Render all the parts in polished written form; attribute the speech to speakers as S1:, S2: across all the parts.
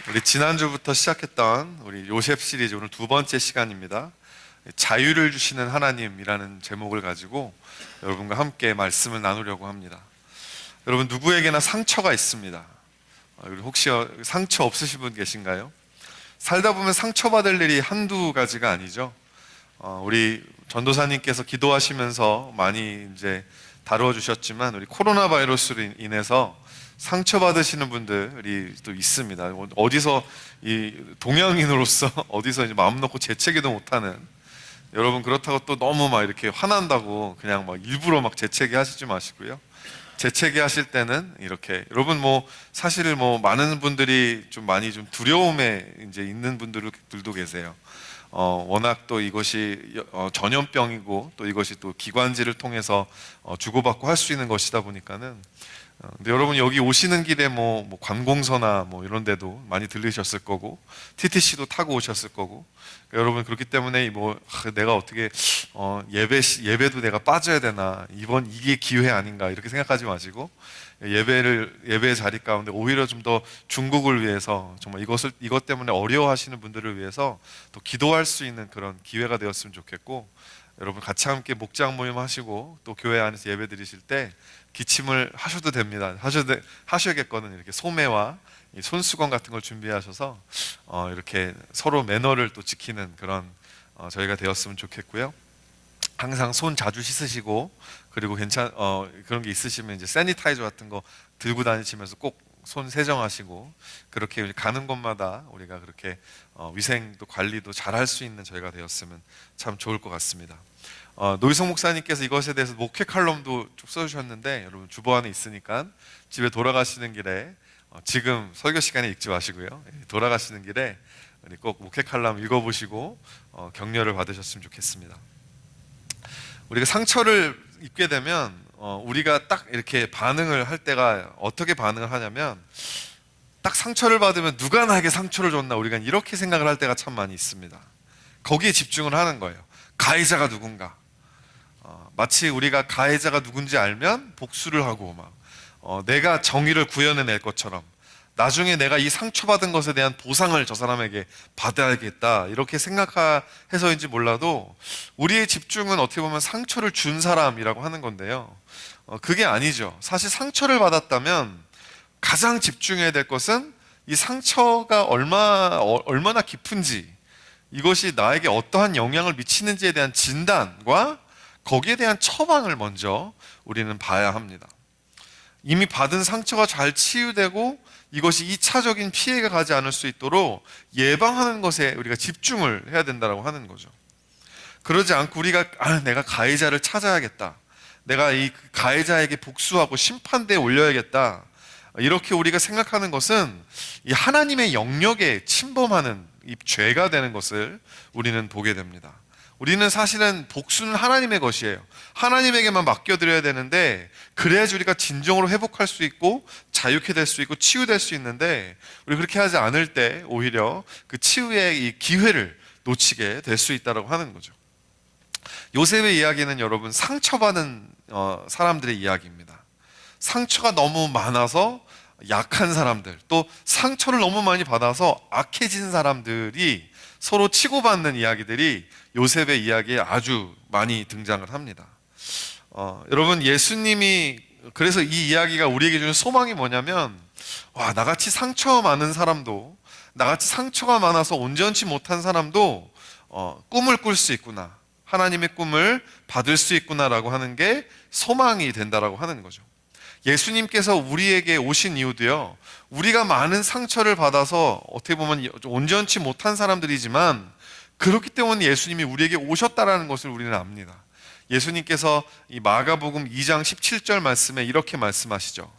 S1: 우리 지난주부터 시작했던 우리 요셉 시리즈 오늘 두 번째 시간입니다. 자유를 주시는 하나님이라는 제목을 가지고 여러분과 함께 말씀을 나누려고 합니다. 여러분, 누구에게나 상처가 있습니다. 혹시 상처 없으신 분 계신가요? 살다 보면 상처받을 일이 한두 가지가 아니죠. 우리 전도사님께서 기도하시면서 많이 이제 다루어 주셨지만, 우리 코로나 바이러스로 인해서 상처받으시는 분들이 또 있습니다. 어디서 이 동양인으로서 어디서 이제 마음 놓고 재채기도 못하는, 여러분 그렇다고 또 너무 막 이렇게 화난다고 그냥 막 일부러 막 재채기 하시지 마시고요. 재채기 하실 때는 이렇게, 여러분 뭐 사실 뭐 많은 분들이 좀 많이 좀 두려움에 이제 있는 분들도 계세요. 워낙 또 이것이 전염병이고 또 이것이 또 기관지를 통해서 주고받고 할 수 있는 것이다 보니까는, 근데 여러분 여기 오시는 길에 뭐 관공서나 뭐 이런 데도 많이 들리셨을 거고, TTC도 타고 오셨을 거고, 여러분 그렇기 때문에 내가 어떻게 예배도 내가 빠져야 되나, 이번 이게 기회 아닌가 이렇게 생각하지 마시고, 예배의 자리 가운데 오히려 좀 더 중국을 위해서, 정말 이것 때문에 어려워하시는 분들을 위해서 또 기도할 수 있는 그런 기회가 되었으면 좋겠고, 여러분 같이 함께 목장 모임 하시고 또 교회 안에서 예배 드리실 때 기침을 하셔도 됩니다. 하셔야겠거든요. 이렇게 소매와 손수건 같은 걸 준비하셔서 이렇게 서로 매너를 또 지키는 그런 저희가 되었으면 좋겠고요. 항상 손 자주 씻으시고, 그리고 그런 게 있으시면 이제 세니타이저 같은 거 들고 다니시면서 꼭 손 세정하시고, 그렇게 가는 곳마다 우리가 그렇게 위생도 관리도 잘 할 수 있는 저희가 되었으면 참 좋을 것 같습니다. 노희성 목사님께서 이것에 대해서 목회 칼럼도 쭉 써주셨는데, 여러분 주보 안에 있으니까 집에 돌아가시는 길에 지금 설교 시간에 읽지 마시고요, 돌아가시는 길에 꼭 목회 칼럼 읽어보시고 격려를 받으셨으면 좋겠습니다. 우리가 상처를 입게 되면 우리가 딱 이렇게 반응을 할 때가, 어떻게 반응을 하냐면, 딱 상처를 받으면 누가 나에게 상처를 줬나, 우리가 이렇게 생각을 할 때가 참 많이 있습니다. 거기에 집중을 하는 거예요. 가해자가 누군가. 마치 우리가 가해자가 누군지 알면 복수를 하고 내가 정의를 구현해낼 것처럼, 나중에 내가 이 상처받은 것에 대한 보상을 저 사람에게 받아야겠다 이렇게 생각해서인지 몰라도, 우리의 집중은 어떻게 보면 상처를 준 사람이라고 하는 건데요, 그게 아니죠. 사실 상처를 받았다면 가장 집중해야 될 것은 이 상처가 얼마나 깊은지, 이것이 나에게 어떠한 영향을 미치는지에 대한 진단과 거기에 대한 처방을 먼저 우리는 봐야 합니다. 이미 받은 상처가 잘 치유되고 이것이 2차적인 피해가 가지 않을 수 있도록 예방하는 것에 우리가 집중을 해야 된다고 하는 거죠. 그러지 않고 우리가 내가 가해자를 찾아야겠다, 내가 이 가해자에게 복수하고 심판대에 올려야겠다, 이렇게 우리가 생각하는 것은 이 하나님의 영역에 침범하는 이 죄가 되는 것을 우리는 보게 됩니다. 우리는 사실은 복수는 하나님의 것이에요. 하나님에게만 맡겨드려야 되는데, 그래야지 우리가 진정으로 회복할 수 있고 자유케 될 수 있고 치유될 수 있는데, 우리 그렇게 하지 않을 때 오히려 그 치유의 이 기회를 놓치게 될 수 있다고 하는 거죠. 요셉의 이야기는 여러분 상처받은 사람들의 이야기입니다. 상처가 너무 많아서 약한 사람들, 또 상처를 너무 많이 받아서 악해진 사람들이 서로 치고받는 이야기들이 요셉의 이야기에 아주 많이 등장을 합니다. 여러분, 예수님이 그래서 이 이야기가 우리에게 주는 소망이 뭐냐면, 나같이 상처 많은 사람도, 나같이 상처가 많아서 온전치 못한 사람도 꿈을 꿀 수 있구나, 하나님의 꿈을 받을 수 있구나라고 하는 게 소망이 된다라고 하는 거죠. 예수님께서 우리에게 오신 이유도요, 우리가 많은 상처를 받아서 어떻게 보면 온전치 못한 사람들이지만, 그렇기 때문에 예수님이 우리에게 오셨다라는 것을 우리는 압니다. 예수님께서 이 마가복음 2장 17절 말씀에 이렇게 말씀하시죠.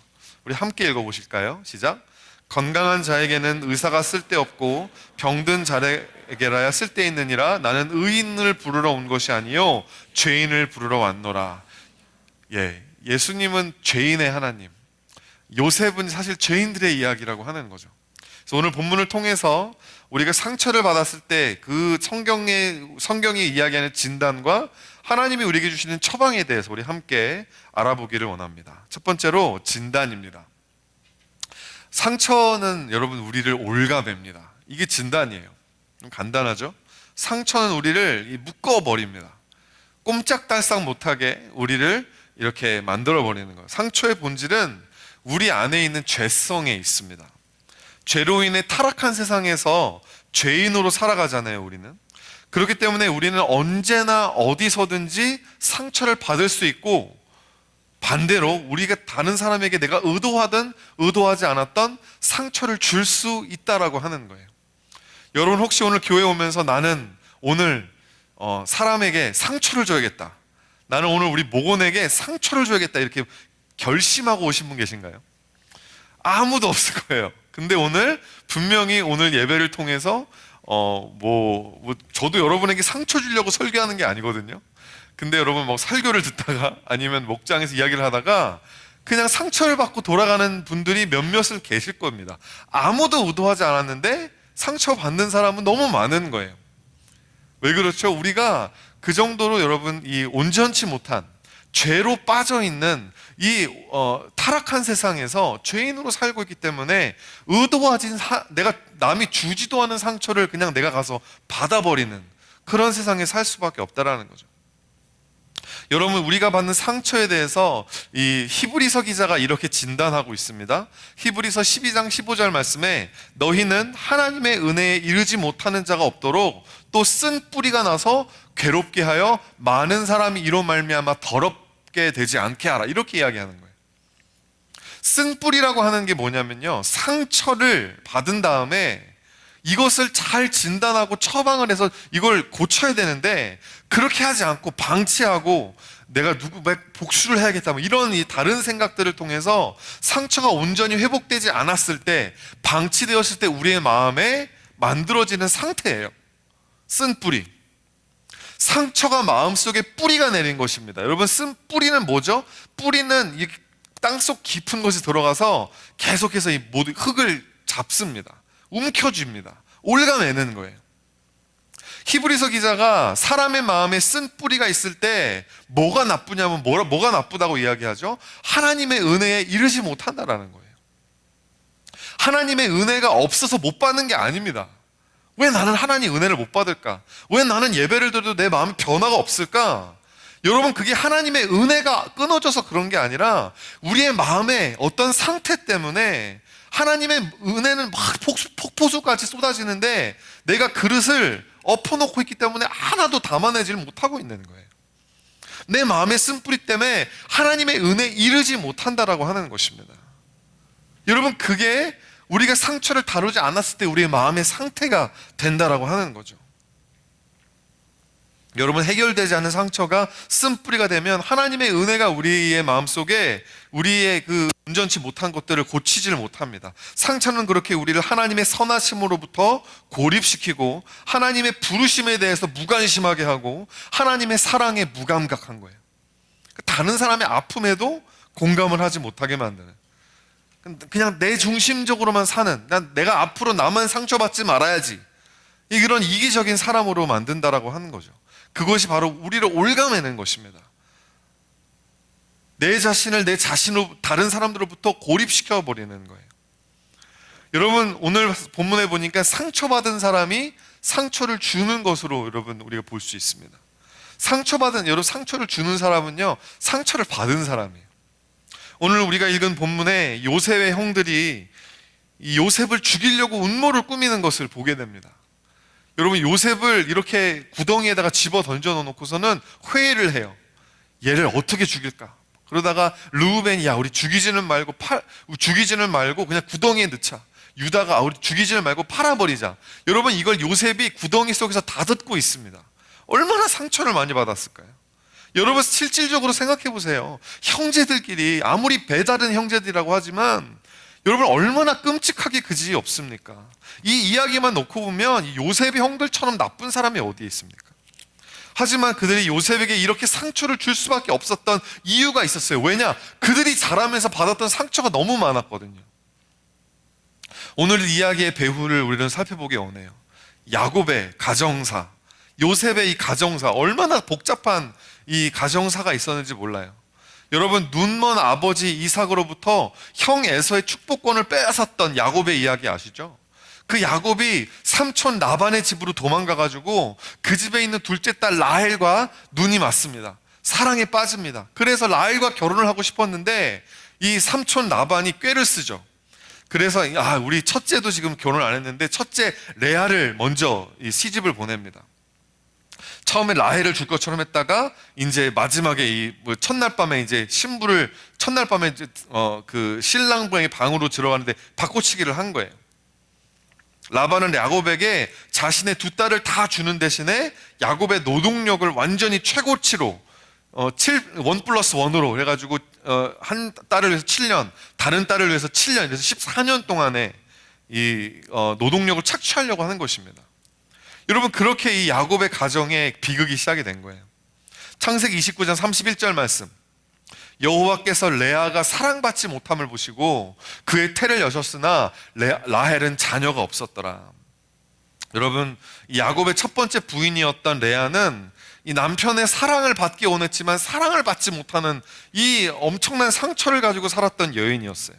S1: 우리 함께 읽어보실까요? 시작. 건강한 자에게는 의사가 쓸데없고 병든 자에게라야 쓸데있느니라. 나는 의인을 부르러 온 것이 아니요 죄인을 부르러 왔노라. 예수님은 죄인의 하나님, 요셉은 사실 죄인들의 이야기라고 하는 거죠. 그래서 오늘 본문을 통해서 우리가 상처를 받았을 때 그 성경이 이야기하는 진단과 하나님이 우리에게 주시는 처방에 대해서 우리 함께 알아보기를 원합니다. 첫 번째로 진단입니다. 상처는 여러분 우리를 올가맵니다. 이게 진단이에요. 좀 간단하죠? 상처는 우리를 묶어버립니다. 꼼짝달싹 못하게 우리를 이렇게 만들어버리는 거예요. 상처의 본질은 우리 안에 있는 죄성에 있습니다. 죄로 인해 타락한 세상에서 죄인으로 살아가잖아요, 우리는. 그렇기 때문에 우리는 언제나 어디서든지 상처를 받을 수 있고, 반대로 우리가 다른 사람에게 내가 의도하든 의도하지 않았던 상처를 줄 수 있다라고 하는 거예요. 여러분 혹시 오늘 교회 오면서 나는 오늘 사람에게 상처를 줘야겠다, 나는 오늘 우리 목원에게 상처를 줘야겠다, 이렇게 결심하고 오신 분 계신가요? 아무도 없을 거예요. 근데 오늘 분명히 오늘 예배를 통해서 저도 여러분에게 상처 주려고 설교하는 게 아니거든요. 근데 여러분 뭐 설교를 듣다가 아니면 목장에서 이야기를 하다가 그냥 상처를 받고 돌아가는 분들이 몇몇은 계실 겁니다. 아무도 의도하지 않았는데 상처받는 사람은 너무 많은 거예요. 왜 그렇죠? 우리가 그 정도로 여러분 이 온전치 못한 죄로 빠져있는 이 타락한 세상에서 죄인으로 살고 있기 때문에 내가 남이 주지도 않은 상처를 그냥 내가 가서 받아버리는 그런 세상에 살 수밖에 없다라는 거죠. 여러분 우리가 받는 상처에 대해서 이 히브리서 기자가 이렇게 진단하고 있습니다. 히브리서 12장 15절 말씀에 너희는 하나님의 은혜에 이르지 못하는 자가 없도록 또 쓴 뿌리가 나서 괴롭게 하여 많은 사람이 이로 말미암아 더럽게 되지 않게 하라, 이렇게 이야기하는 거예요. 쓴 뿌리라고 하는 게 뭐냐면요, 상처를 받은 다음에 이것을 잘 진단하고 처방을 해서 이걸 고쳐야 되는데 그렇게 하지 않고 방치하고 내가 복수를 해야겠다, 뭐 이런 이 다른 생각들을 통해서 상처가 온전히 회복되지 않았을 때, 방치되었을 때 우리의 마음에 만들어지는 상태예요. 쓴 뿌리. 상처가 마음속에 뿌리가 내린 것입니다. 여러분 쓴 뿌리는 뭐죠? 뿌리는 이 땅속 깊은 곳에 들어가서 계속해서 이 모든 흙을 잡습니다. 움켜쥡니다. 올가매는 거예요. 히브리서 기자가 사람의 마음에 쓴 뿌리가 있을 때 뭐가 나쁘냐면 뭐가 나쁘다고 이야기하죠? 하나님의 은혜에 이르지 못한다라는 거예요. 하나님의 은혜가 없어서 못 받는 게 아닙니다. 왜 나는 하나님 은혜를 못 받을까? 왜 나는 예배를 드려도 내 마음에 변화가 없을까? 여러분 그게 하나님의 은혜가 끊어져서 그런 게 아니라 우리의 마음에 어떤 상태 때문에 하나님의 은혜는 막 폭포수같이 쏟아지는데 내가 그릇을 엎어놓고 있기 때문에 하나도 담아내지를 못하고 있는 거예요. 내 마음의 쓴뿌리 때문에 하나님의 은혜에 이르지 못한다라고 하는 것입니다. 여러분 그게 우리가 상처를 다루지 않았을 때 우리의 마음의 상태가 된다라고 하는 거죠. 여러분 해결되지 않은 상처가 쓴뿌리가 되면 하나님의 은혜가 우리의 마음속에 우리의 그 온전치 못한 것들을 고치지를 못합니다. 상처는 그렇게 우리를 하나님의 선하심으로부터 고립시키고 하나님의 부르심에 대해서 무관심하게 하고 하나님의 사랑에 무감각한 거예요. 다른 사람의 아픔에도 공감을 하지 못하게 만드는, 그냥 내 중심적으로만 사는, 내가 앞으로 나만 상처받지 말아야지, 이런 이기적인 사람으로 만든다라고 하는 거죠. 그것이 바로 우리를 올가매는 것입니다. 내 자신으로 다른 사람들로부터 고립시켜 버리는 거예요. 여러분 오늘 본문에 보니까 상처받은 사람이 상처를 주는 것으로 여러분 우리가 볼 수 있습니다. 여러분 상처를 주는 사람은요, 상처를 받은 사람이에요. 오늘 우리가 읽은 본문에 요셉의 형들이 이 요셉을 죽이려고 음모를 꾸미는 것을 보게 됩니다. 여러분 요셉을 이렇게 구덩이에다가 집어 던져 놓고서는 회의를 해요. 얘를 어떻게 죽일까? 그러다가 르우벤이 우리 죽이지는 말고 그냥 구덩이에 넣자. 유다가 우리 죽이지는 말고 팔아버리자. 여러분 이걸 요셉이 구덩이 속에서 다 듣고 있습니다. 얼마나 상처를 많이 받았을까요? 여러분 실질적으로 생각해 보세요. 형제들끼리 아무리 배다른 형제들이라고 하지만 여러분 얼마나 끔찍하게 그지 없습니까? 이 이야기만 놓고 보면 요셉의 형들처럼 나쁜 사람이 어디에 있습니까? 하지만 그들이 요셉에게 이렇게 상처를 줄 수밖에 없었던 이유가 있었어요. 왜냐? 그들이 자라면서 받았던 상처가 너무 많았거든요. 오늘 이야기의 배후를 우리는 살펴보기 원해요. 야곱의 가정사, 요셉의 이 가정사, 얼마나 복잡한 이 가정사가 있었는지 몰라요. 여러분, 눈먼 아버지 이삭으로부터 형 에서의 축복권을 빼앗았던 야곱의 이야기 아시죠? 그 야곱이 삼촌 라반의 집으로 도망가가지고 그 집에 있는 둘째 딸 라헬과 눈이 맞습니다. 사랑에 빠집니다. 그래서 라헬과 결혼을 하고 싶었는데 이 삼촌 라반이 꾀를 쓰죠. 그래서 우리 첫째도 지금 결혼 안 했는데 첫째 레아를 먼저 이 시집을 보냅니다. 처음에 라헬을 줄 것처럼 했다가 이제 마지막에 이 첫날 밤에 이제 신부를 첫날 밤에 이제 그 신랑방의 방으로 들어가는데 바꿔치기를 한 거예요. 라반은 야곱에게 자신의 두 딸을 다 주는 대신에 야곱의 노동력을 완전히 최고치로 1+1으로 해가지고 한 딸을 위해서 7년, 다른 딸을 위해서 7년, 그래서 14년 동안에 이 노동력을 착취하려고 하는 것입니다. 여러분, 그렇게 이 야곱의 가정에 비극이 시작이 된 거예요. 창세기 29장 31절 말씀, 여호와께서 레아가 사랑받지 못함을 보시고 그의 태를 여셨으나 라헬은 자녀가 없었더라. 여러분, 이 야곱의 첫 번째 부인이었던 레아는 이 남편의 사랑을 받기 원했지만 사랑을 받지 못하는 이 엄청난 상처를 가지고 살았던 여인이었어요.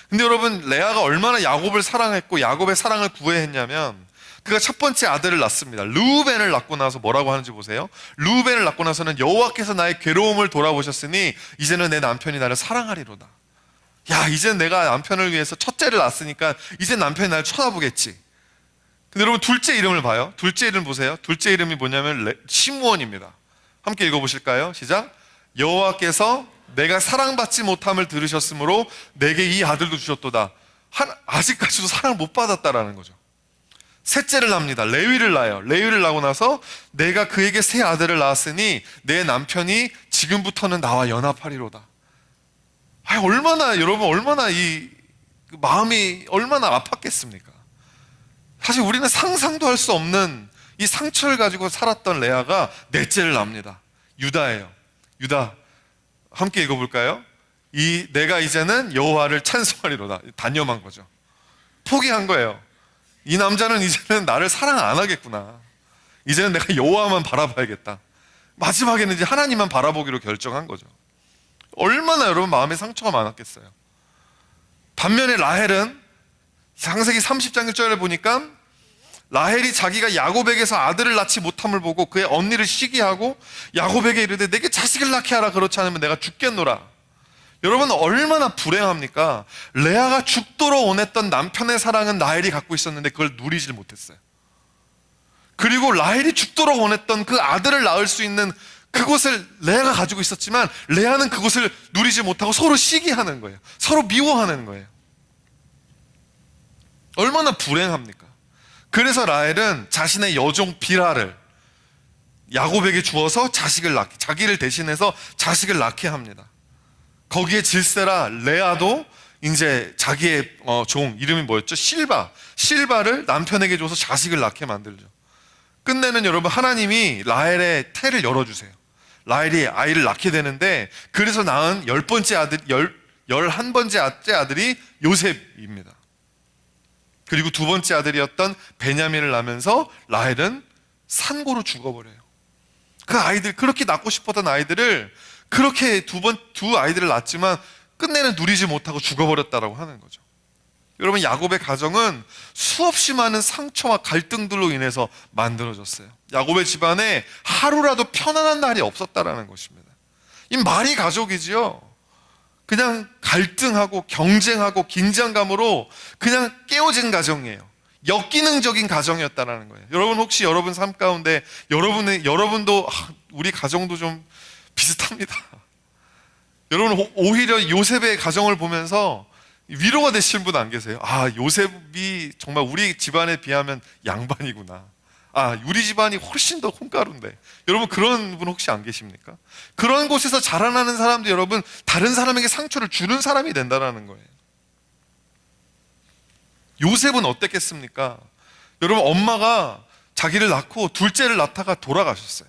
S1: 근데 여러분, 레아가 얼마나 야곱을 사랑했고 야곱의 사랑을 구애했냐면 그가 첫 번째 아들을 낳습니다. 르우벤을 낳고 나서 뭐라고 하는지 보세요. 르우벤을 낳고 나서는 여호와께서 나의 괴로움을 돌아보셨으니 이제는 내 남편이 나를 사랑하리로다. 이제는 내가 남편을 위해서 첫째를 낳았으니까 이제 남편이 나를 쳐다보겠지. 근데 여러분, 둘째 이름을 봐요. 둘째 이름 보세요. 둘째 이름이 뭐냐면 시므온입니다. 함께 읽어보실까요? 시작. 여호와께서 내가 사랑받지 못함을 들으셨으므로 내게 이 아들도 주셨도다. 아직까지도 사랑을 못 받았다라는 거죠. 셋째를 낳습니다. 레위를 낳아요. 레위를 낳고 나서 내가 그에게 세 아들을 낳았으니 내 남편이 지금부터는 나와 연합하리로다. 얼마나 이 마음이 얼마나 아팠겠습니까? 사실 우리는 상상도 할 수 없는 이 상처를 가지고 살았던 레아가 넷째를 낳습니다. 유다예요. 유다, 함께 읽어볼까요? 내가 이제는 여호와를 찬송하리로다. 단념한 거죠. 포기한 거예요. 이 남자는 이제는 나를 사랑 안 하겠구나. 이제는 내가 여호와만 바라봐야겠다. 마지막에는 이제 하나님만 바라보기로 결정한 거죠. 얼마나 여러분 마음에 상처가 많았겠어요. 반면에 라헬은 창세기 30장 1절에 보니까 라헬이 자기가 야곱에게서 아들을 낳지 못함을 보고 그의 언니를 시기하고 야곱에게 이르되 내게 자식을 낳게 하라. 그렇지 않으면 내가 죽겠노라. 여러분, 얼마나 불행합니까? 레아가 죽도록 원했던 남편의 사랑은 라헬이 갖고 있었는데 그걸 누리질 못했어요. 그리고 라헬이 죽도록 원했던 그 아들을 낳을 수 있는 그곳을 레아가 가지고 있었지만 레아는 그곳을 누리지 못하고 서로 시기하는 거예요. 서로 미워하는 거예요. 얼마나 불행합니까? 그래서 라헬은 자신의 여종 빌하를 야곱에게 주어서 자기를 대신해서 자식을 낳게 합니다. 거기에 질세라 레아도 이제 자기의 종 이름이 뭐였죠? 실바를 남편에게 줘서 자식을 낳게 만들죠. 끝내는 여러분, 하나님이 라헬의 태를 열어주세요. 라헬이 아이를 낳게 되는데 그래서 낳은 11번째 아들이 요셉입니다. 그리고 두 번째 아들이었던 베냐민을 낳으면서 라헬은 산고로 죽어버려요. 그 아이들, 그렇게 낳고 싶었던 아이들을 그렇게 두 아이들을 낳았지만 끝내는 누리지 못하고 죽어버렸다라고 하는 거죠. 여러분, 야곱의 가정은 수없이 많은 상처와 갈등들로 인해서 만들어졌어요. 야곱의 집안에 하루라도 편안한 날이 없었다라는 것입니다. 이 말이 가족이지요. 그냥 갈등하고 경쟁하고 긴장감으로 그냥 깨어진 가정이에요. 역기능적인 가정이었다라는 거예요. 여러분, 혹시 여러분 삶 가운데 여러분도 우리 가정도 좀 비슷합니다. 여러분, 오히려 요셉의 가정을 보면서 위로가 되시는 분 안 계세요? 요셉이 정말 우리 집안에 비하면 양반이구나. 우리 집안이 훨씬 더 콩가루인데. 여러분, 그런 분 혹시 안 계십니까? 그런 곳에서 자라나는 사람도 여러분, 다른 사람에게 상처를 주는 사람이 된다는 거예요. 요셉은 어땠겠습니까? 여러분, 엄마가 자기를 낳고 둘째를 낳다가 돌아가셨어요.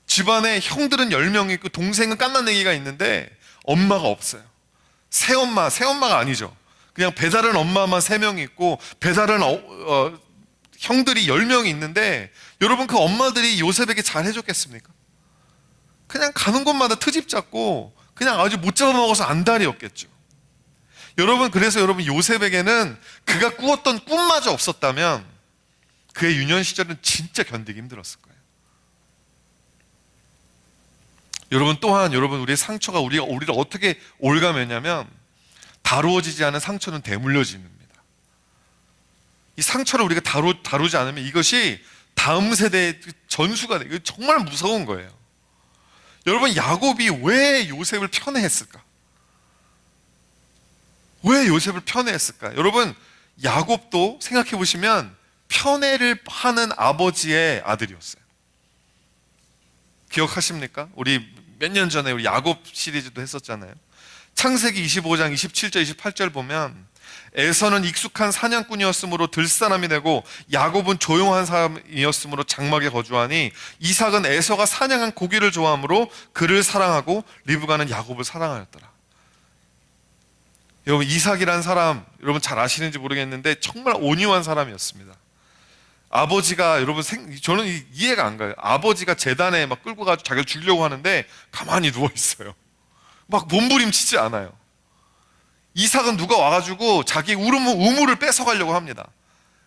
S1: 집안에 형들은 10명 있고 동생은 깐난애기가 있는데 엄마가 없어요. 새엄마가 아니죠. 그냥 배다른 엄마만 3명이 있고 배다른 형들이 10명이 있는데 여러분 그 엄마들이 요셉에게 잘 해줬겠습니까? 그냥 가는 곳마다 트집 잡고 그냥 아주 못 잡아먹어서 안달이었겠죠. 여러분, 그래서 여러분 요셉에게는 그가 꾸었던 꿈마저 없었다면 그의 유년 시절은 진짜 견디기 힘들었을 거예요. 여러분, 또한 여러분 우리의 상처가 우리를 어떻게 올가매냐면 다루어지지 않은 상처는 대물려집니다. 이 상처를 우리가 다루지 않으면 이것이 다음 세대의 전수가 돼요. 이거 정말 무서운 거예요. 여러분, 야곱이 왜 요셉을 편애했을까? 왜 요셉을 편애했을까? 여러분, 야곱도 생각해 보시면 편애를 하는 아버지의 아들이었어요. 기억하십니까? 우리 몇 년 전에 우리 야곱 시리즈도 했었잖아요. 창세기 25장 27절 28절 보면 에서는 익숙한 사냥꾼이었으므로 들사람이 되고 야곱은 조용한 사람이었으므로 장막에 거주하니 이삭은 에서가 사냥한 고기를 좋아하므로 그를 사랑하고 리브가는 야곱을 사랑하였더라. 여러분, 이삭이란 사람 여러분 잘 아시는지 모르겠는데 정말 온유한 사람이었습니다. 아버지가 여러분 저는 이해가 안 가요. 아버지가 재단에 막 끌고 가서 자기를 죽이려고 하는데 가만히 누워 있어요. 막 몸부림치지 않아요. 이삭은 누가 와가지고 자기 우물을 뺏어가려고 합니다.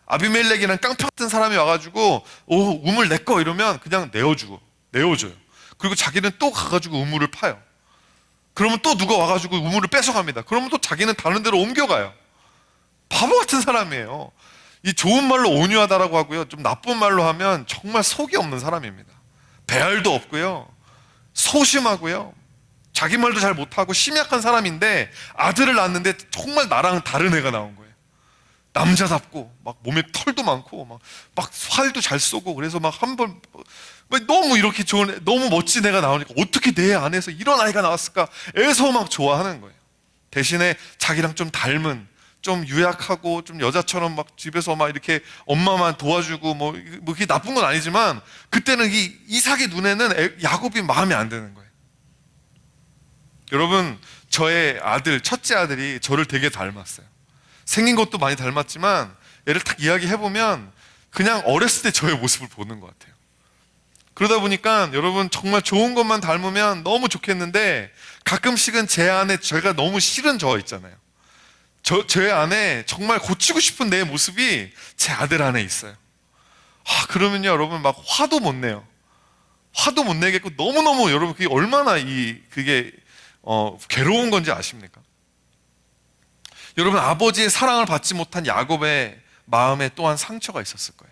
S1: 아비멜렉이란 깡패 같은 사람이 와가지고 우물 내 거 이러면 그냥 내어줘요. 그리고 자기는 또 가가지고 우물을 파요. 그러면 또 누가 와가지고 우물을 뺏어갑니다. 그러면 또 자기는 다른 데로 옮겨가요. 바보 같은 사람이에요. 이 좋은 말로 온유하다라고 하고요, 좀 나쁜 말로 하면 정말 속이 없는 사람입니다. 배알도 없고요, 소심하고요, 자기 말도 잘 못하고 심약한 사람인데 아들을 낳았는데 정말 나랑 다른 애가 나온 거예요. 남자답고 막 몸에 털도 많고 막 활도 잘 쏘고, 그래서 막 한번 너무 이렇게 좋은, 너무 멋진 애가 나오니까 어떻게 내 안에서 이런 아이가 나왔을까 해서 막 좋아하는 거예요. 대신에 자기랑 좀 닮은, 좀 유약하고 좀 여자처럼 막 집에서 막 이렇게 엄마만 도와주고 뭐 그게 나쁜 건 아니지만 그때는 이 이삭의 눈에는 야곱이 마음에 안 드는 거예요. 여러분, 저의 첫째 아들이 저를 되게 닮았어요. 생긴 것도 많이 닮았지만 얘를 딱 이야기해보면 그냥 어렸을 때 저의 모습을 보는 것 같아요. 그러다 보니까 여러분, 정말 좋은 것만 닮으면 너무 좋겠는데 가끔씩은 제 안에 제가 너무 싫은 저 있잖아요. 제 안에 정말 고치고 싶은 내 모습이 제 아들 안에 있어요. 그러면요 여러분, 막 화도 못 내요. 화도 못 내겠고 너무너무 여러분 그게 얼마나 그게 괴로운 건지 아십니까? 여러분, 아버지의 사랑을 받지 못한 야곱의 마음에 또한 상처가 있었을 거예요.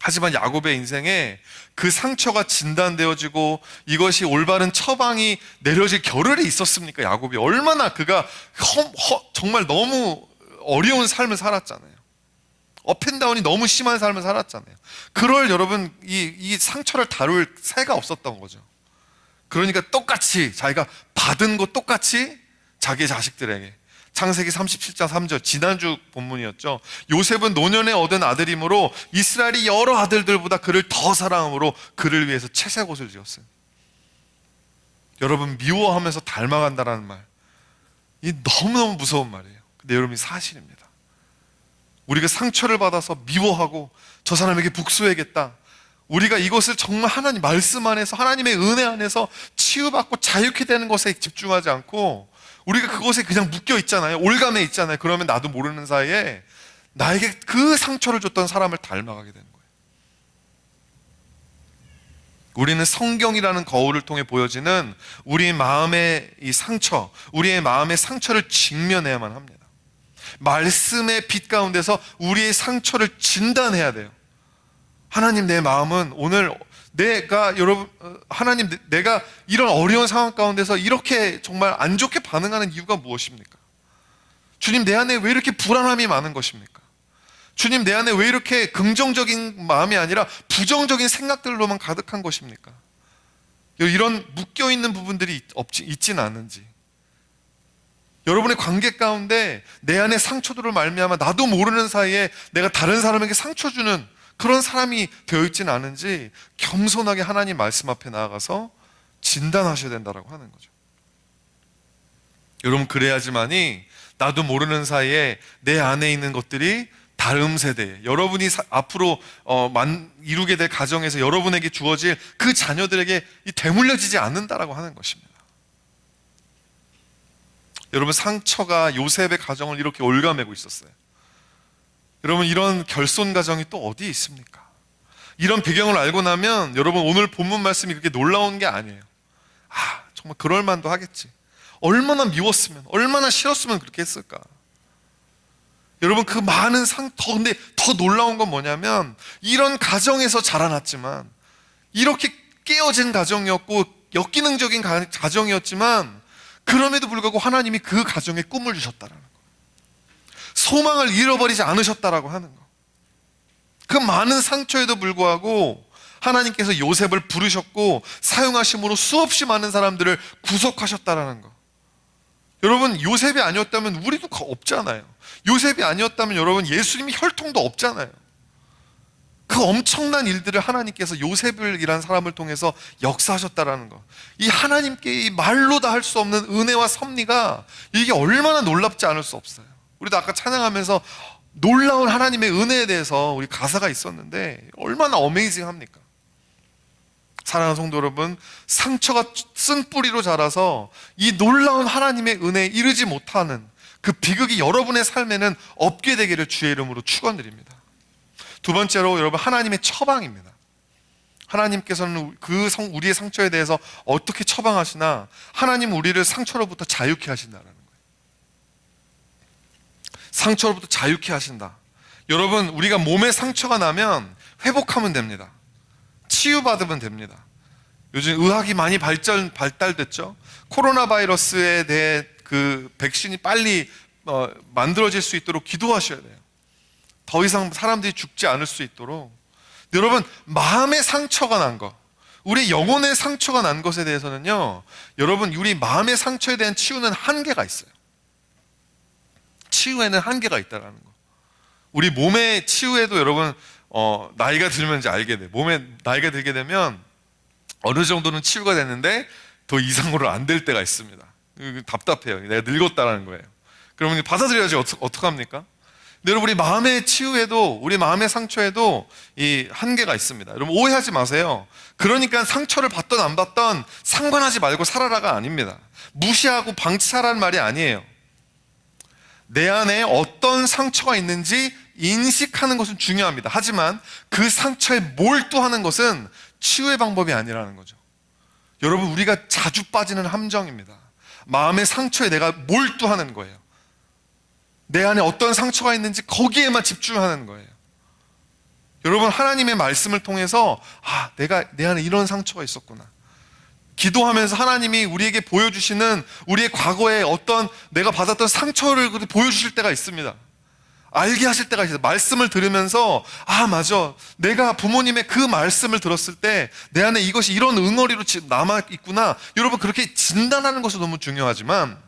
S1: 하지만 야곱의 인생에 그 상처가 진단되어지고 이것이 올바른 처방이 내려질 겨를이 있었습니까? 야곱이 얼마나 그가 정말 너무 어려운 삶을 살았잖아요. 업앤다운이 너무 심한 삶을 살았잖아요. 그럴 여러분 이 상처를 다룰 새가 없었던 거죠. 그러니까 똑같이 자기가 받은 거 똑같이 자기 자식들에게, 창세기 37장 3절 지난주 본문이었죠. 요셉은 노년에 얻은 아들이므로 이스라엘이 여러 아들들보다 그를 더 사랑함으로 그를 위해서 채색 옷을 지었어요. 여러분, 미워하면서 닮아간다라는 말, 이 너무너무 무서운 말이에요. 근데 여러분, 사실입니다. 우리가 상처를 받아서 미워하고 저 사람에게 복수해야겠다, 우리가 이것을 정말 하나님 말씀 안에서 하나님의 은혜 안에서 치유받고 자유케 되는 것에 집중하지 않고 우리가 그것에 그냥 묶여 있잖아요. 올가매 있잖아요. 그러면 나도 모르는 사이에 나에게 그 상처를 줬던 사람을 닮아가게 되는 거예요. 우리는 성경이라는 거울을 통해 보여지는 우리의 마음의 이 상처, 우리의 마음의 상처를 직면해야만 합니다. 말씀의 빛 가운데서 우리의 상처를 진단해야 돼요. 하나님, 내 마음은 오늘 하나님, 내가 이런 어려운 상황 가운데서 이렇게 정말 안 좋게 반응하는 이유가 무엇입니까? 주님, 내 안에 왜 이렇게 불안함이 많은 것입니까? 주님, 내 안에 왜 이렇게 긍정적인 마음이 아니라 부정적인 생각들로만 가득한 것입니까? 이런 묶여있는 부분들이 있지는 않은지, 여러분의 관계 가운데 내 안에 상처들을 말미암아 나도 모르는 사이에 내가 다른 사람에게 상처 주는 그런 사람이 되어 있지는 않은지 겸손하게 하나님 말씀 앞에 나아가서 진단하셔야 된다고 하는 거죠. 여러분, 그래야지만이 나도 모르는 사이에 내 안에 있는 것들이 다음 세대에, 여러분이 앞으로 이루게 될 가정에서 여러분에게 주어질 그 자녀들에게 되물려지지 않는다라고 하는 것입니다. 여러분, 상처가 요셉의 가정을 이렇게 올가매고 있었어요. 여러분, 이런 결손 가정이 또 어디에 있습니까? 이런 배경을 알고 나면 여러분, 오늘 본문 말씀이 그렇게 놀라운 게 아니에요. 정말 그럴 만도 하겠지. 얼마나 미웠으면, 얼마나 싫었으면 그렇게 했을까? 여러분, 그 많은 근데 더 놀라운 건 뭐냐면, 이런 가정에서 자라났지만, 이렇게 깨어진 가정이었고 역기능적인 가정이었지만, 그럼에도 불구하고 하나님이 그 가정에 꿈을 주셨다라는 거, 소망을 잃어버리지 않으셨다라고 하는 거, 그 많은 상처에도 불구하고 하나님께서 요셉을 부르셨고 사용하심으로 수없이 많은 사람들을 구속하셨다라는 거. 여러분, 요셉이 아니었다면 우리도 없잖아요. 요셉이 아니었다면 여러분, 예수님이 혈통도 없잖아요. 그 엄청난 일들을 하나님께서 요셉이라는 사람을 통해서 역사하셨다라는 거, 이 하나님께 이 말로 다 할 수 없는 은혜와 섭리가 이게 얼마나 놀랍지 않을 수 없어요. 우리도 아까 찬양하면서 놀라운 하나님의 은혜에 대해서 우리 가사가 있었는데 얼마나 어메이징합니까? 사랑하는 성도 여러분, 상처가 쓴 뿌리로 자라서 이 놀라운 하나님의 은혜에 이르지 못하는 그 비극이 여러분의 삶에는 없게 되기를 주의 이름으로 축원드립니다. 두 번째로 여러분, 하나님의 처방입니다. 하나님께서는 우리의 상처에 대해서 어떻게 처방하시나? 하나님 우리를 상처로부터 자유케 하신다라는 거예요. 상처로부터 자유케 하신다. 여러분, 우리가 몸에 상처가 나면 회복하면 됩니다. 치유받으면 됩니다. 요즘 의학이 많이 발달됐죠. 코로나 바이러스에 대해 그 백신이 빨리 만들어질 수 있도록 기도하셔야 돼요. 더 이상 사람들이 죽지 않을 수 있도록. 여러분, 마음의 상처가 난 것, 우리 영혼의 상처가 난 것에 대해서는요, 여러분, 우리 마음의 상처에 대한 치유는 한계가 있어요. 치유에는 한계가 있다는 거. 우리 몸의 치유에도 여러분, 나이가 들면 이제 알게 돼. 몸에 나이가 들게 되면 어느 정도는 치유가 됐는데 더 이상으로 안 될 때가 있습니다. 답답해요. 내가 늙었다라는 거예요. 그러면 받아들여야지. 어떡합니까? 근데 여러분, 우리 마음의 치유에도, 우리 마음의 상처에도 이 한계가 있습니다. 여러분, 오해하지 마세요. 그러니까 상처를 받던 안 받던 상관하지 말고 살아라가 아닙니다. 무시하고 방치하라는 말이 아니에요. 내 안에 어떤 상처가 있는지 인식하는 것은 중요합니다. 하지만 그 상처에 몰두하는 것은 치유의 방법이 아니라는 거죠. 여러분, 우리가 자주 빠지는 함정입니다. 마음의 상처에 내가 몰두하는 거예요. 내 안에 어떤 상처가 있는지 거기에만 집중하는 거예요. 여러분, 하나님의 말씀을 통해서 내가 내 안에 이런 상처가 있었구나, 기도하면서 하나님이 우리에게 보여주시는 우리의 과거에 어떤 내가 받았던 상처를 보여주실 때가 있습니다. 알게 하실 때가 있어요. 말씀을 들으면서 맞아, 내가 부모님의 그 말씀을 들었을 때 내 안에 이것이 이런 응어리로 남아있구나. 여러분, 그렇게 진단하는 것은 너무 중요하지만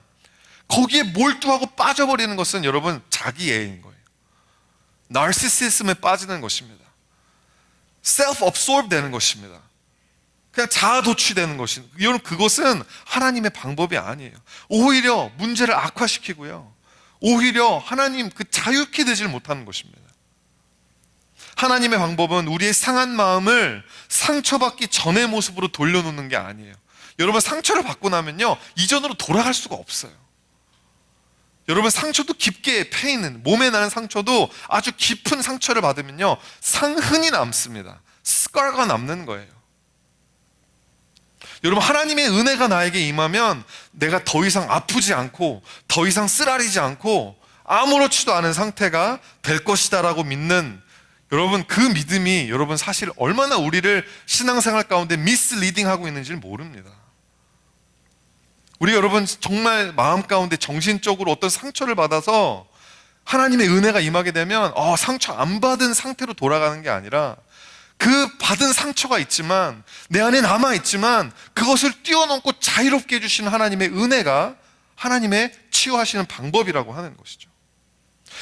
S1: 거기에 몰두하고 빠져버리는 것은 여러분, 자기애인 거예요. 나르시시즘에 빠지는 것입니다. self-absorbed 되는 것입니다. 그냥 자아도취되는 것입니다. 여러분, 그것은 하나님의 방법이 아니에요. 오히려 문제를 악화시키고요, 오히려 하나님 자유케 되질 못하는 것입니다. 하나님의 방법은 우리의 상한 마음을 상처받기 전의 모습으로 돌려놓는 게 아니에요. 여러분, 상처를 받고 나면요, 이전으로 돌아갈 수가 없어요. 여러분, 상처도 깊게 페인은, 몸에 나는 상처도 아주 깊은 상처를 받으면요, 상흔이 남습니다. 스카가 남는 거예요. 여러분, 하나님의 은혜가 나에게 임하면 내가 더 이상 아프지 않고 더 이상 쓰라리지 않고 아무렇지도 않은 상태가 될 것이다라고 믿는, 여러분, 그 믿음이 여러분 사실 얼마나 우리를 신앙생활 가운데 미스리딩하고 있는지를 모릅니다. 우리 여러분, 정말 마음 가운데 정신적으로 어떤 상처를 받아서 하나님의 은혜가 임하게 되면 상처 안 받은 상태로 돌아가는 게 아니라, 그 받은 상처가 있지만 내 안에 남아있지만 그것을 뛰어넘고 자유롭게 해주시는 하나님의 은혜가 하나님의 치유하시는 방법이라고 하는 것이죠.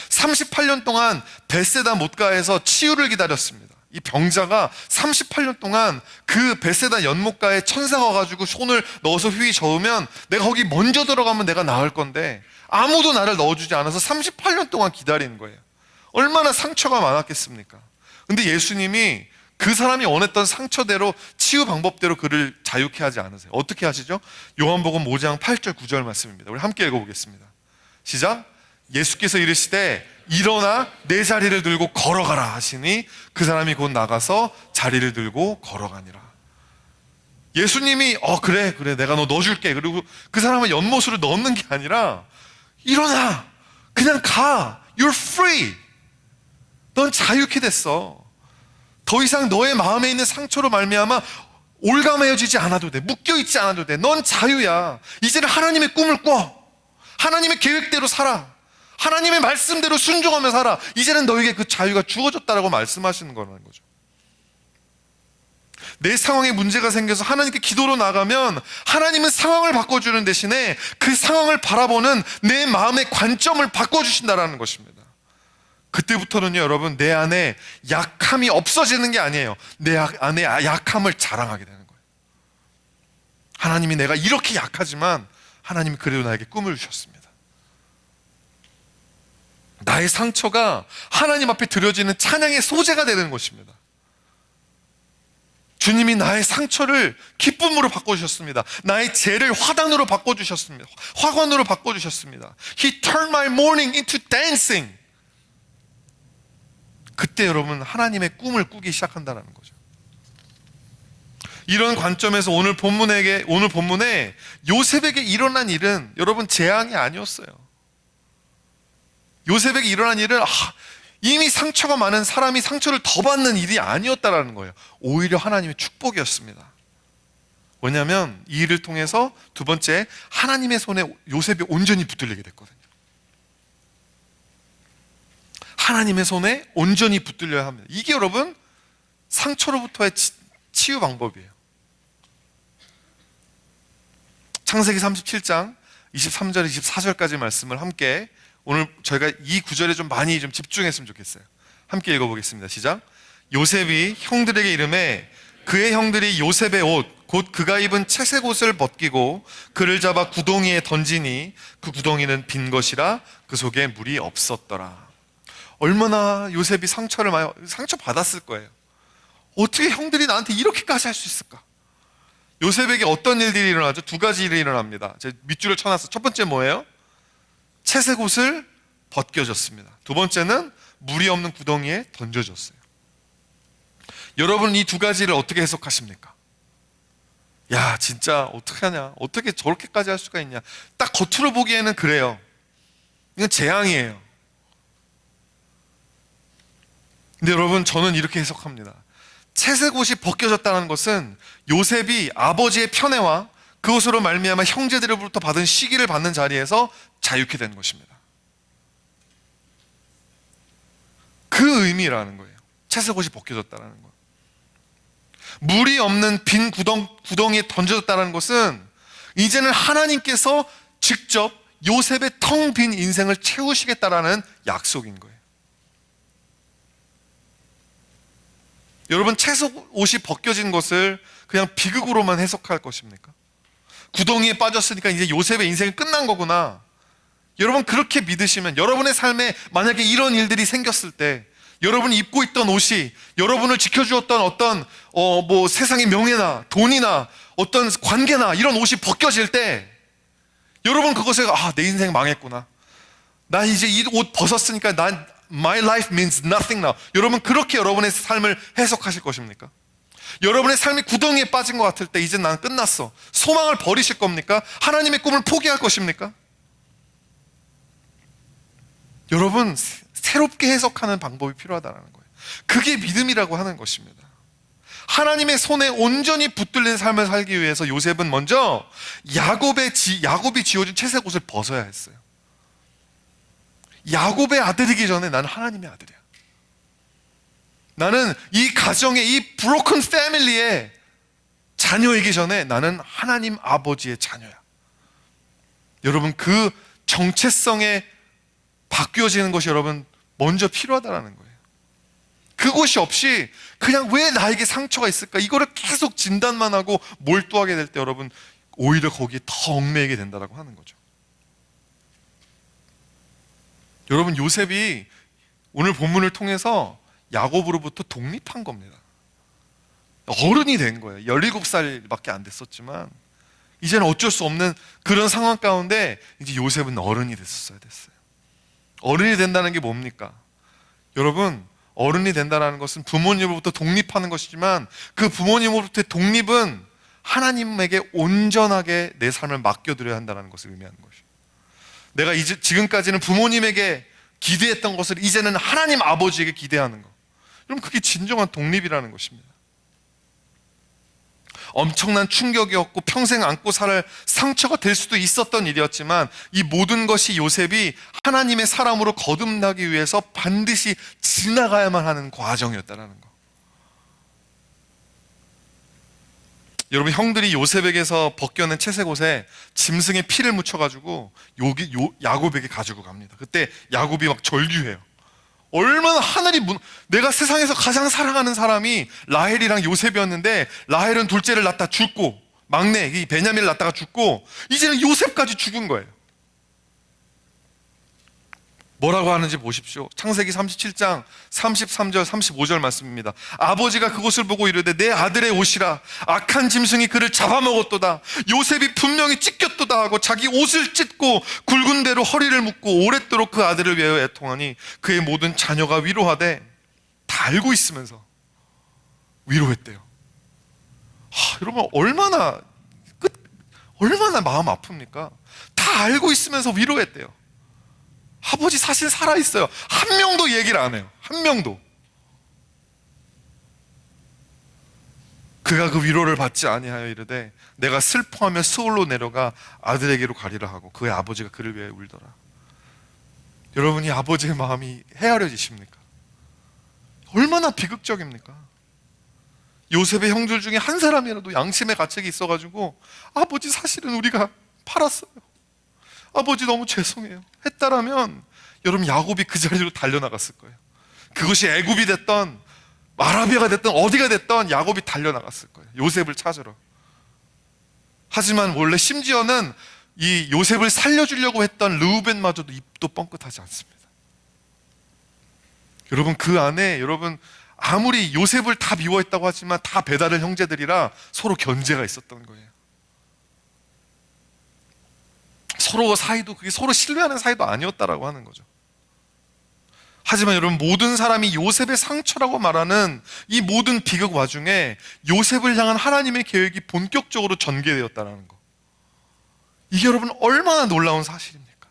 S1: 38년 동안 벳세다 못가에서 치유를 기다렸습니다. 이 병자가 38년 동안 그 벳세다 연못가에 천사가 와가지고 손을 넣어서 휘 저으면 내가 거기 먼저 들어가면 내가 나을 건데 아무도 나를 넣어주지 않아서 38년 동안 기다리는 거예요. 얼마나 상처가 많았겠습니까? 근데 예수님이 그 사람이 원했던 상처대로, 치유 방법대로 그를 자유케 하지 않으세요. 어떻게 하시죠? 요한복음 5장 8절 9절 말씀입니다. 우리 함께 읽어보겠습니다. 시작. 예수께서 이르시되 일어나 내 자리를 들고 걸어가라 하시니 그 사람이 곧 나가서 자리를 들고 걸어가니라. 예수님이 그래 내가 너 넣어줄게. 그리고 그 사람을 연못으로 넣는 게 아니라 일어나, 그냥 가, you're free. 넌 자유케 됐어. 더 이상 너의 마음에 있는 상처로 말미암아 올가매어지지 않아도 돼. 묶여있지 않아도 돼. 넌 자유야. 이제는 하나님의 꿈을 꿔. 하나님의 계획대로 살아. 하나님의 말씀대로 순종하며 살아. 이제는 너에게 그 자유가 주어졌다라고 말씀하시는 거라는 거죠. 내 상황에 문제가 생겨서 하나님께 기도로 나가면 하나님은 상황을 바꿔주는 대신에 그 상황을 바라보는 내 마음의 관점을 바꿔주신다라는 것입니다. 그때부터는요, 여러분, 내 안에 약함이 없어지는 게 아니에요. 내 안에 약함을 자랑하게 되는 거예요. 하나님이 내가 이렇게 약하지만 하나님이 그래도 나에게 꿈을 주셨습니다. 나의 상처가 하나님 앞에 드려지는 찬양의 소재가 되는 것입니다. 주님이 나의 상처를 기쁨으로 바꿔주셨습니다. 나의 죄를 화단으로 바꿔주셨습니다. 화관으로 바꿔주셨습니다. He turned my mourning into dancing. 그때 여러분 하나님의 꿈을 꾸기 시작한다는 거죠. 이런 관점에서 오늘 본문에 요셉에게 일어난 일은 여러분 재앙이 아니었어요. 요셉에게 일어난 일은 이미 상처가 많은 사람이 상처를 더 받는 일이 아니었다라는 거예요. 오히려 하나님의 축복이었습니다. 왜냐하면 이 일을 통해서 두 번째, 하나님의 손에 요셉이 온전히 붙들리게 됐거든요. 하나님의 손에 온전히 붙들려야 합니다. 이게 여러분 상처로부터의 치유 방법이에요. 창세기 37장 23절 24절까지 말씀을 함께, 오늘 저희가 이 구절에 좀 많이 좀 집중했으면 좋겠어요. 함께 읽어보겠습니다. 시작. 요셉이 형들에게 이르매 그의 형들이 요셉의 옷 곧 그가 입은 채색 옷을 벗기고 그를 잡아 구덩이에 던지니 그 구덩이는 빈 것이라 그 속에 물이 없었더라. 얼마나 요셉이 상처 받았을 거예요. 어떻게 형들이 나한테 이렇게까지 할 수 있을까? 요셉에게 어떤 일들이 일어나죠? 두 가지 일이 일어납니다. 제가 밑줄을 쳐놨어요. 첫 번째 뭐예요? 채색 옷을 벗겨졌습니다. 두 번째는 물이 없는 구덩이에 던져졌어요. 여러분 이 두 가지를 어떻게 해석하십니까? 야, 진짜 어떻게 하냐? 어떻게 저렇게까지 할 수가 있냐? 딱 겉으로 보기에는 그래요. 이건 재앙이에요. 근데 여러분 저는 이렇게 해석합니다. 채색 옷이 벗겨졌다는 것은 요셉이 아버지의 편애와 그것으로 말미암아 형제들로부터 받은 시기를 받는 자리에서 자유케 된 것입니다. 그 의미라는 거예요. 채색 옷이 벗겨졌다는 거. 물이 없는 빈 구덩이에 던져졌다는 것은 이제는 하나님께서 직접 요셉의 텅 빈 인생을 채우시겠다라는 약속인 거예요. 여러분 채색 옷이 벗겨진 것을 그냥 비극으로만 해석할 것입니까? 구덩이에 빠졌으니까 이제 요셉의 인생이 끝난 거구나. 여러분 그렇게 믿으시면 여러분의 삶에 만약에 이런 일들이 생겼을 때 여러분이 입고 있던 옷이 여러분을 지켜주었던 어떤 세상의 명예나 돈이나 어떤 관계나 이런 옷이 벗겨질 때 여러분 그것에 내 인생 망했구나. 나 이제 이 옷 벗었으니까 my life means nothing now. 여러분 그렇게 여러분의 삶을 해석하실 것입니까? 여러분의 삶이 구덩이에 빠진 것 같을 때 이제 난 끝났어. 소망을 버리실 겁니까? 하나님의 꿈을 포기할 것입니까? 여러분 새롭게 해석하는 방법이 필요하다는 거예요. 그게 믿음이라고 하는 것입니다. 하나님의 손에 온전히 붙들린 삶을 살기 위해서 요셉은 먼저 야곱이 지어준 채색 옷을 벗어야 했어요. 야곱의 아들이기 전에 나는 하나님의 아들이야. 나는 이 가정의 이 브로큰 패밀리의 자녀이기 전에 나는 하나님 아버지의 자녀야. 여러분 그 정체성에 바뀌어지는 것이 여러분 먼저 필요하다는 거예요. 그것이 없이 그냥 왜 나에게 상처가 있을까? 이거를 계속 진단만 하고 몰두하게 될 때 여러분 오히려 거기에 더 얽매이게 된다고 하는 거죠. 여러분, 요셉이 오늘 본문을 통해서 야곱으로부터 독립한 겁니다. 어른이 된 거예요. 17살밖에 안 됐었지만 이제는 어쩔 수 없는 그런 상황 가운데 이제 요셉은 어른이 됐어야 됐어요. 어른이 된다는 게 뭡니까? 여러분, 어른이 된다는 것은 부모님으로부터 독립하는 것이지만 그 부모님으로부터의 독립은 하나님에게 온전하게 내 삶을 맡겨드려야 한다는 것을 의미하는 것이에요. 내가 지금까지는 부모님에게 기대했던 것을 이제는 하나님 아버지에게 기대하는 것. 그럼 그게 진정한 독립이라는 것입니다. 엄청난 충격이었고 평생 안고 살 상처가 될 수도 있었던 일이었지만 이 모든 것이 요셉이 하나님의 사람으로 거듭나기 위해서 반드시 지나가야만 하는 과정이었다는 거. 여러분, 형들이 요셉에게서 벗겨낸 채색 옷에 짐승의 피를 묻혀가지고 야곱에게 가지고 갑니다. 그때 야곱이 막 절규해요. 얼마나 내가 세상에서 가장 사랑하는 사람이 라헬이랑 요셉이었는데 라헬은 둘째를 낳다 죽고 막내 이 베냐민을 낳다가 죽고 이제는 요셉까지 죽은 거예요. 뭐라고 하는지 보십시오. 창세기 37장 33절 35절 말씀입니다. 아버지가 그것을 보고 이르되 내 아들의 옷이라 악한 짐승이 그를 잡아먹었도다. 요셉이 분명히 찢겼도다 하고 자기 옷을 찢고 굵은 대로 허리를 묶고 오랫도록 그 아들을 위하여 애통하니 그의 모든 자녀가 위로하되, 다 알고 있으면서 위로했대요. 여러분, 얼마나 마음 아픕니까? 다 알고 있으면서 위로했대요. 아버지 사실 살아있어요. 한 명도 얘기를 안 해요. 한 명도. 그가 그 위로를 받지 아니하여 이르되 내가 슬퍼하며 스올로 내려가 아들에게로 가리라 하고 그의 아버지가 그를 위해 울더라. 여러분이 아버지의 마음이 헤아려지십니까? 얼마나 비극적입니까? 요셉의 형들 중에 한 사람이라도 양심의 가책이 있어가지고 아버지 사실은 우리가 팔았어요. 아버지 너무 죄송해요 했다라면 여러분, 야곱이 그 자리로 달려나갔을 거예요. 그것이 애굽이 됐던 아라비아가 됐던 어디가 됐던 야곱이 달려나갔을 거예요. 요셉을 찾으러. 하지만 원래 심지어는 이 요셉을 살려주려고 했던 르우벤마저도 입도 뻥끗하지 않습니다. 여러분, 그 안에 아무리 요셉을 다 미워했다고 하지만 다 배다른 형제들이라 서로 견제가 있었던 거예요. 서로 사이도 그게 서로 신뢰하는 사이도 아니었다라고 하는 거죠. 하지만 여러분, 모든 사람이 요셉의 상처라고 말하는 이 모든 비극 와중에 요셉을 향한 하나님의 계획이 본격적으로 전개되었다는 거. 이게 여러분 얼마나 놀라운 사실입니까?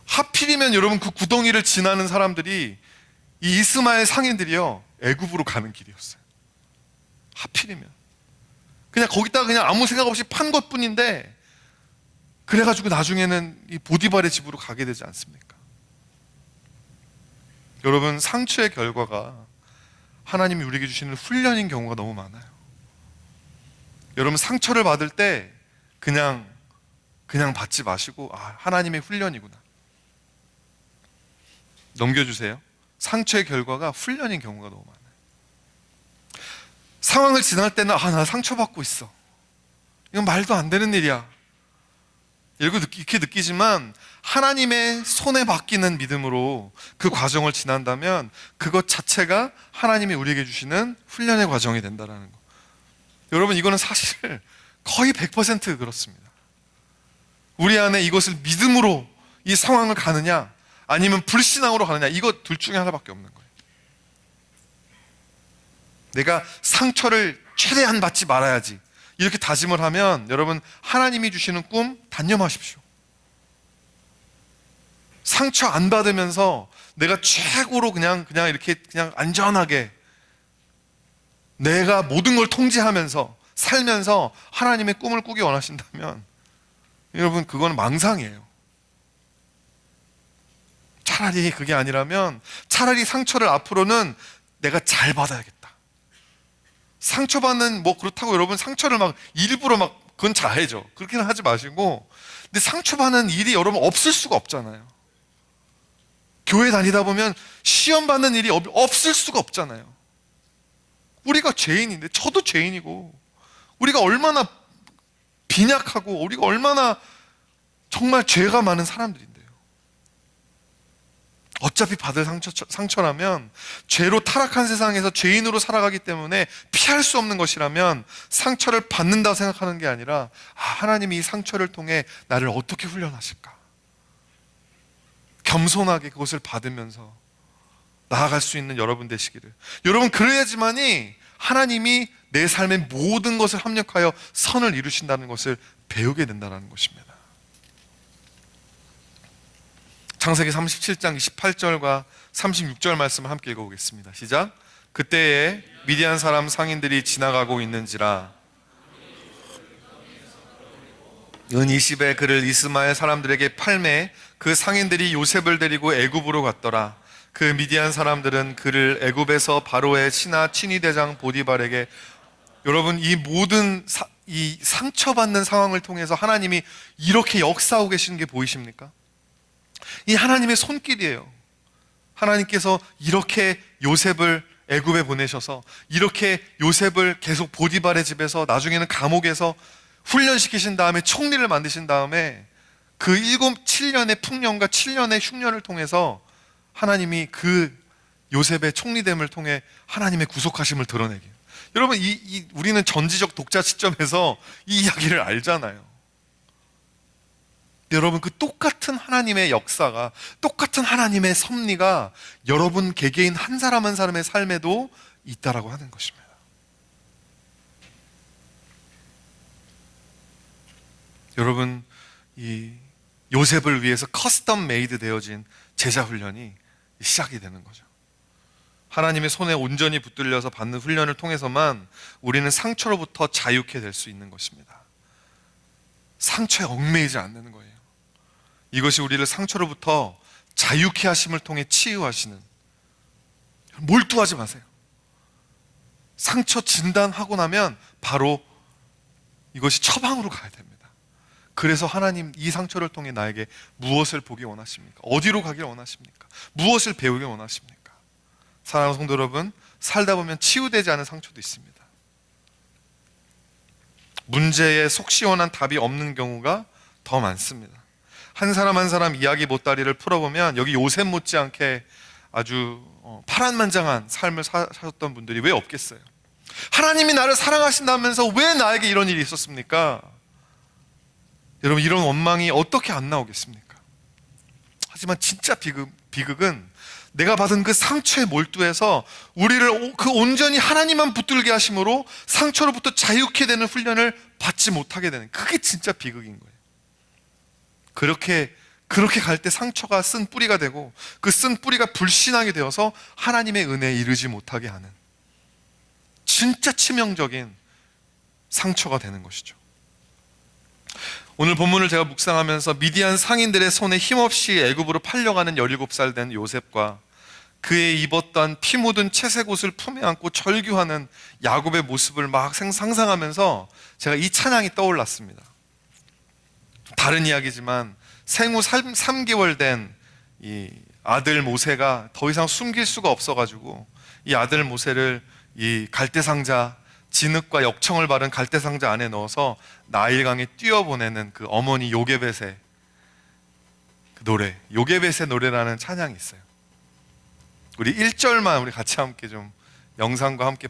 S1: 하필이면 여러분 그 구덩이를 지나는 사람들이 이 이스마엘 상인들이요, 애굽으로 가는 길이었어요. 하필이면 그냥 거기다가 그냥 아무 생각 없이 판 것뿐인데 그래가지고 나중에는 이 보디발의 집으로 가게 되지 않습니까? 여러분, 상처의 결과가 하나님이 우리에게 주시는 훈련인 경우가 너무 많아요. 여러분, 상처를 받을 때 그냥 받지 마시고 하나님의 훈련이구나 넘겨주세요. 상처의 결과가 훈련인 경우가 너무 많아요. 상황을 지날 때는 나 상처받고 있어, 이건 말도 안 되는 일이야 이렇게 느끼지만 하나님의 손에 맡기는 믿음으로 그 과정을 지난다면 그것 자체가 하나님이 우리에게 주시는 훈련의 과정이 된다는 거. 여러분, 이거는 사실 거의 100% 그렇습니다. 우리 안에 이것을 믿음으로 이 상황을 가느냐 아니면 불신앙으로 가느냐, 이거 둘 중에 하나밖에 없는 거예요. 내가 상처를 최대한 받지 말아야지 이렇게 다짐을 하면 여러분, 하나님이 주시는 꿈 단념하십시오. 상처 안 받으면서 내가 최고로 그냥 이렇게 그냥 안전하게 내가 모든 걸 통제하면서 살면서 하나님의 꿈을 꾸기 원하신다면 여러분, 그건 망상이에요. 차라리 그게 아니라면 차라리 상처를 앞으로는 내가 잘 받아야겠다. 상처받는 그렇다고 여러분 상처를 일부러 그건 자해죠. 그렇게는 하지 마시고, 근데 상처받는 일이 여러분 없을 수가 없잖아요. 교회 다니다 보면 시험 받는 일이 없을 수가 없잖아요. 우리가 죄인인데, 저도 죄인이고, 우리가 얼마나 빈약하고 우리가 얼마나 정말 죄가 많은 사람들인데요. 어차피 받을 상처라면, 죄로 타락한 세상에서 죄인으로 살아가기 때문에 피할 수 없는 것이라면 상처를 받는다고 생각하는 게 아니라, 하나님이 이 상처를 통해 나를 어떻게 훈련하실까, 겸손하게 그것을 받으면서 나아갈 수 있는 여러분 되시기를. 여러분, 그래야지만이 하나님이 내 삶의 모든 것을 합력하여 선을 이루신다는 것을 배우게 된다는 것입니다. 창세기 37장 28절과 36절 말씀을 함께 읽어보겠습니다. 시작. 그때에 미디안 사람 상인들이 지나가고 있는지라 은 20에 그를 이스마엘 사람들에게 팔매 그 상인들이 요셉을 데리고 애굽으로 갔더라. 그 미디안 사람들은 그를 애굽에서 바로의 신하 친위대장 보디발에게, 여러분, 이 모든 이 상처받는 상황을 통해서 하나님이 이렇게 역사하고 계시는 게 보이십니까? 이 하나님의 손길이에요. 하나님께서 이렇게 요셉을 애굽에 보내셔서 이렇게 요셉을 계속 보디발의 집에서, 나중에는 감옥에서 훈련시키신 다음에 총리를 만드신 다음에 그 7년의 풍년과 7년의 흉년을 통해서 하나님이 그 요셉의 총리됨을 통해 하나님의 구속하심을 드러내게. 여러분, 우리는 전지적 독자 시점에서 이 이야기를 알잖아요. 여러분, 그 똑같은 하나님의 역사가, 똑같은 하나님의 섭리가 여러분 개개인 한 사람 한 사람의 삶에도 있다라고 하는 것입니다. 여러분, 이 요셉을 위해서 커스텀 메이드 되어진 제자 훈련이 시작이 되는 거죠. 하나님의 손에 온전히 붙들려서 받는 훈련을 통해서만 우리는 상처로부터 자유케 될 수 있는 것입니다. 상처에 얽매이지 않는 거예요. 이것이 우리를 상처로부터 자유케 하심을 통해 치유하시는, 몰두하지 마세요. 상처 진단하고 나면 바로 이것이 처방으로 가야 됩니다. 그래서 하나님, 이 상처를 통해 나에게 무엇을 보기 원하십니까? 어디로 가길 원하십니까? 무엇을 배우길 원하십니까? 사랑하는 성도 여러분, 살다 보면 치유되지 않은 상처도 있습니다. 문제에 속 시원한 답이 없는 경우가 더 많습니다. 한 사람 한 사람 이야기 보따리를 풀어보면 여기 요셉 못지않게 아주 파란만장한 삶을 사셨던 분들이 왜 없겠어요? 하나님이 나를 사랑하신다면서 왜 나에게 이런 일이 있었습니까? 여러분, 이런 원망이 어떻게 안 나오겠습니까? 하지만 진짜 비극은 내가 받은 그 상처에 몰두해서 우리를 그 온전히 하나님만 붙들게 하심으로 상처로부터 자유케 되는 훈련을 받지 못하게 되는, 그게 진짜 비극인 거예요. 그렇게 갈 때 상처가 쓴 뿌리가 되고 그 쓴 뿌리가 불신하게 되어서 하나님의 은혜에 이르지 못하게 하는 진짜 치명적인 상처가 되는 것이죠. 오늘 본문을 제가 묵상하면서 미디안 상인들의 손에 힘없이 애굽으로 팔려가는 17살 된 요셉과 그의 입었던 피 묻은 채색 옷을 품에 안고 절규하는 야곱의 모습을 막 상상하면서 제가 이 찬양이 떠올랐습니다. 다른 이야기지만 생후 3개월 된 이 아들 모세가 더 이상 숨길 수가 없어가지고 이 아들 모세를 이 갈대상자, 진흙과 역청을 바른 갈대상자 안에 넣어서 나일강에 뛰어보내는 그 어머니 요게벳의 그 노래, 요게벳의 노래라는 찬양이 있어요. 우리 1절만 우리 같이 함께 좀 영상과 함께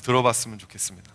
S1: 들어봤으면 좋겠습니다.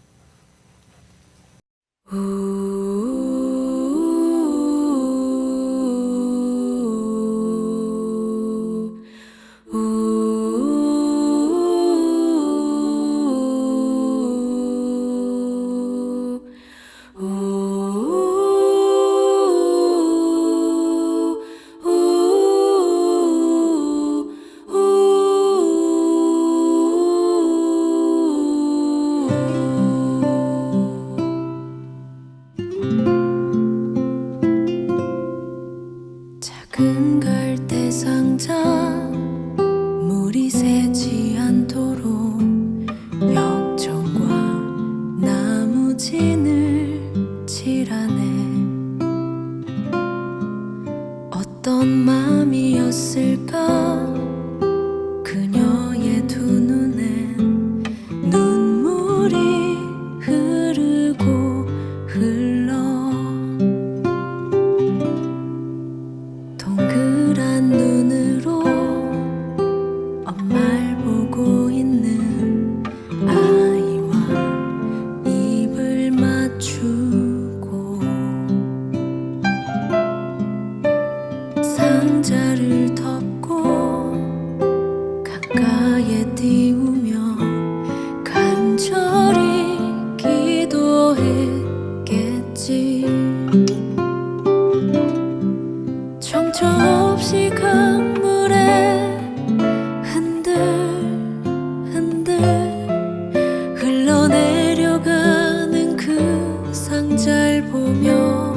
S2: 간절히 기도했겠지. 정처 없이 강물에 흔들흔들 흘러내려가는 그 상자를 보며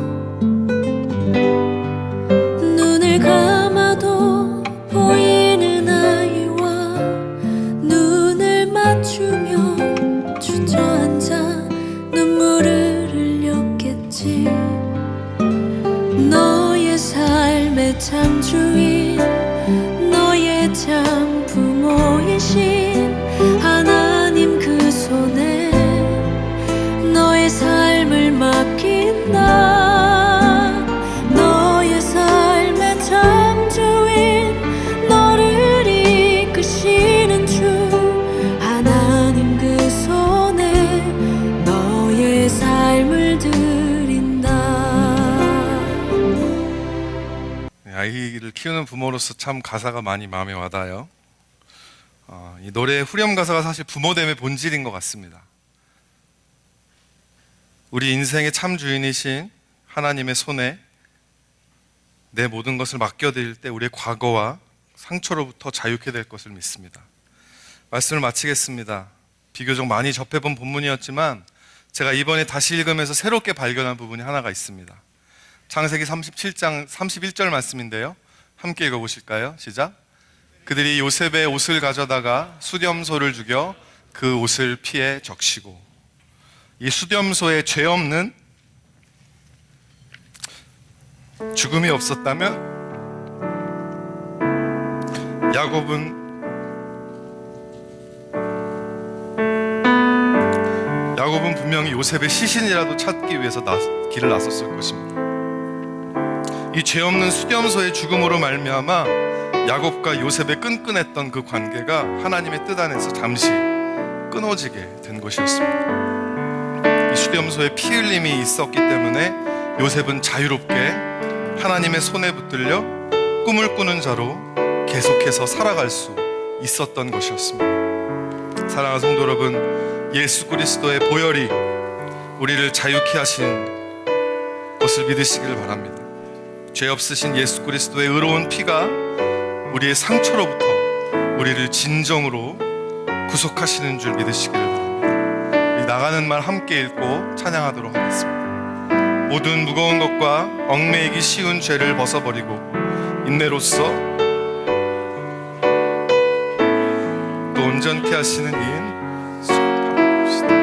S2: 눈을 감아도 보이는 아이와 눈을 맞추며 주저앉아 눈물을 흘렸겠지. 너의 삶의 창주인, 너의 참 부모이신 하나님 그 손에 너의 삶을 맡긴다. 너의 삶의 창조인, 너를 이끄시는 주 하나님 그 손에 너의 삶을 드린다.
S3: 아이를 키우는 부모로서 참 가사가 많이 마음에 와닿아요. 이 노래의 후렴 가사가 사실 부모됨의 본질인 것 같습니다. 우리 인생의 참 주인이신 하나님의 손에 내 모든 것을 맡겨드릴 때 우리의 과거와 상처로부터 자유케 될 것을 믿습니다. 말씀을 마치겠습니다. 비교적 많이 접해본 본문이었지만 제가 이번에 다시 읽으면서 새롭게 발견한 부분이 하나가 있습니다. 창세기 37장 31절 말씀인데요, 함께 읽어보실까요? 시작. 그들이 요셉의 옷을 가져다가 수렴소를 죽여 그 옷을 피에 적시고. 이 수렴소에 죄 없는, 죽음이 없었다면 야곱은 분명히 요셉의 시신이라도 찾기 위해서 길을 나섰을 것입니다. 이 죄 없는 수렴소의 죽음으로 말미암아 야곱과 요셉의 끈끈했던 그 관계가 하나님의 뜻 안에서 잠시 끊어지게 된 것이었습니다. 이 수렴소에 피 흘림이 있었기 때문에 요셉은 자유롭게 하나님의 손에 붙들려 꿈을 꾸는 자로 계속해서 살아갈 수 있었던 것이었습니다. 사랑하는 성도 여러분, 예수 그리스도의 보혈이 우리를 자유케 하신 것을 믿으시길 바랍니다. 죄 없으신 예수 그리스도의 의로운 피가 우리의 상처로부터 우리를 진정으로 구속하시는 줄 믿으시길 바랍니다. 우리 나가는 말 함께 읽고 찬양하도록 하겠습니다. 모든 무거운 것과 얽매이기 쉬운 죄를 벗어버리고 인내로써 또 온전케 하시는 이인 찬양하겠습니다.